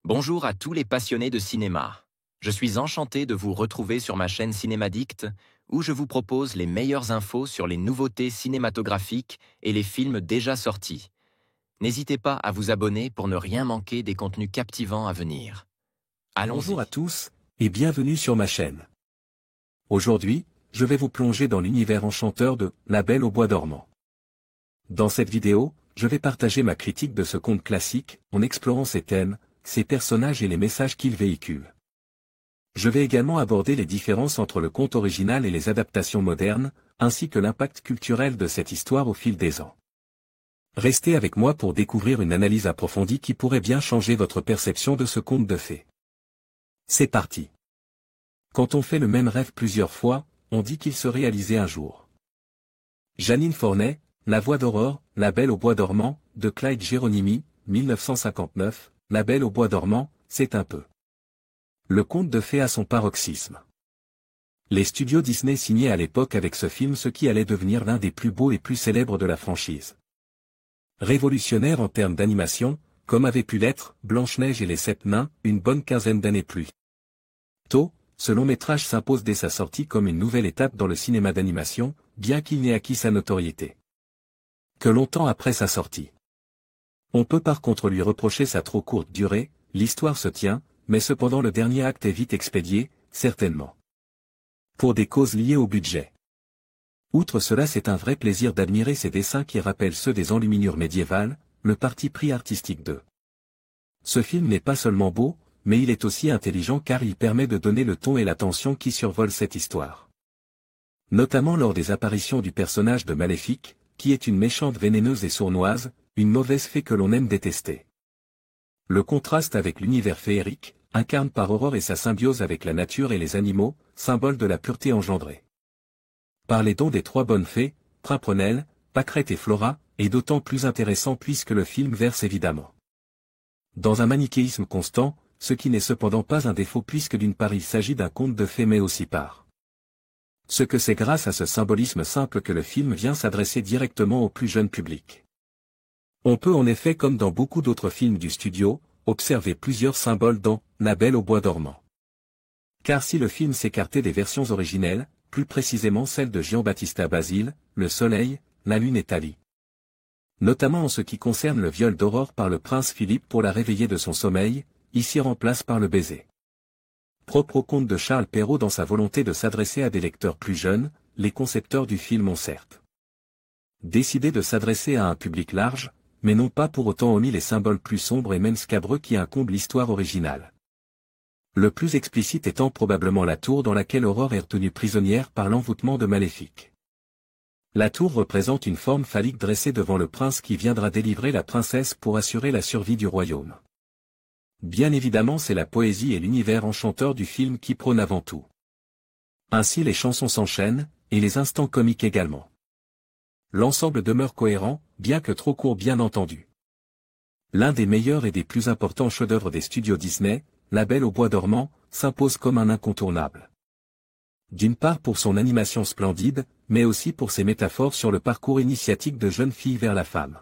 Bonjour à tous les passionnés de cinéma. Je suis enchanté de vous retrouver sur ma chaîne Cinémadicte, où je vous propose les meilleures infos sur les nouveautés cinématographiques et les films déjà sortis. N'hésitez pas à vous abonner pour ne rien manquer des contenus captivants à venir. Bonjour à Allons-y. tous, et bienvenue sur ma chaîne. Aujourd'hui, je vais vous plonger dans l'univers enchanteur de La Belle au bois dormant. Dans cette vidéo, je vais partager ma critique de ce conte classique, en explorant ses thèmes, ses personnages et les messages qu'il véhicule. Je vais également aborder les différences entre le conte original et les adaptations modernes, ainsi que l'impact culturel de cette histoire au fil des ans. Restez avec moi pour découvrir une analyse approfondie qui pourrait bien changer votre perception de ce conte de fées. C'est parti. Quand on fait le même rêve plusieurs fois, on dit qu'il se réalisait un jour. Jeanine Fornet, La Voix d'Aurore, La Belle au bois dormant, de Clyde Geronimi, 1959, La Belle au bois dormant, c'est un peu le conte de fées à son paroxysme. Les studios Disney signaient à l'époque avec ce film ce qui allait devenir l'un des plus beaux et plus célèbres de la franchise. Révolutionnaire en termes d'animation, comme avait pu l'être Blanche-Neige et les Sept Nains, une bonne quinzaine d'années plus tôt, ce long-métrage s'impose dès sa sortie comme une nouvelle étape dans le cinéma d'animation, bien qu'il n'ait acquis sa notoriété que longtemps après sa sortie. On peut par contre lui reprocher sa trop courte durée, l'histoire se tient, mais cependant le dernier acte est vite expédié, certainement pour des causes liées au budget. Outre cela, c'est un vrai plaisir d'admirer ces dessins qui rappellent ceux des enluminures médiévales, le parti pris artistique de ce film n'est pas seulement beau, mais il est aussi intelligent car il permet de donner le ton et la tension qui survolent cette histoire. Notamment lors des apparitions du personnage de Maléfique, qui est une méchante vénéneuse et sournoise, une mauvaise fée que l'on aime détester. Le contraste avec l'univers féerique, incarne par Aurore et sa symbiose avec la nature et les animaux, symbole de la pureté engendrée. Parler donc des trois bonnes fées, Pimprenelle, Pâquerette et Flora, est d'autant plus intéressant puisque le film verse évidemment dans un manichéisme constant, ce qui n'est cependant pas un défaut puisque d'une part il s'agit d'un conte de fées mais aussi par ce que c'est grâce à ce symbolisme simple que le film vient s'adresser directement au plus jeune public. On peut en effet, comme dans beaucoup d'autres films du studio, observer plusieurs symboles dans La Belle au bois dormant. Car si le film s'écartait des versions originelles, plus précisément celles de Giambattista Basile, le soleil, la lune et Thalie. Notamment en ce qui concerne le viol d'Aurore par le prince Philippe pour la réveiller de son sommeil, ici remplace par le baiser. Propre au conte de Charles Perrault dans sa volonté de s'adresser à des lecteurs plus jeunes, les concepteurs du film ont certes décidé de s'adresser à un public large, mais n'ont pas pour autant omis les symboles plus sombres et même scabreux qui incombent l'histoire originale. Le plus explicite étant probablement la tour dans laquelle Aurore est retenue prisonnière par l'envoûtement de Maléfique. La tour représente une forme phallique dressée devant le prince qui viendra délivrer la princesse pour assurer la survie du royaume. Bien évidemment, c'est la poésie et l'univers enchanteur du film qui prônent avant tout. Ainsi les chansons s'enchaînent, et les instants comiques également. L'ensemble demeure cohérent, bien que trop court bien entendu. L'un des meilleurs et des plus importants chefs-d'œuvre des studios Disney, La Belle au bois dormant, s'impose comme un incontournable. D'une part pour son animation splendide, mais aussi pour ses métaphores sur le parcours initiatique de jeunes filles vers la femme.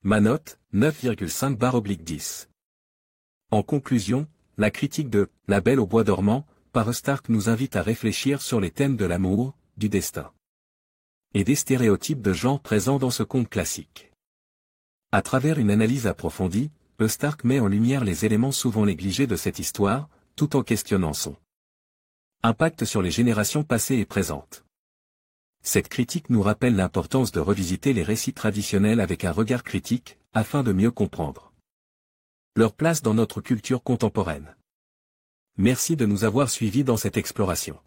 Ma note, 9,5/10. En conclusion, la critique de La Belle au bois dormant, par Stark nous invite à réfléchir sur les thèmes de l'amour, du destin et des stéréotypes de genre présents dans ce conte classique. À travers une analyse approfondie, Stark met en lumière les éléments souvent négligés de cette histoire, tout en questionnant son impact sur les générations passées et présentes. Cette critique nous rappelle l'importance de revisiter les récits traditionnels avec un regard critique, afin de mieux comprendre leur place dans notre culture contemporaine. Merci de nous avoir suivis dans cette exploration.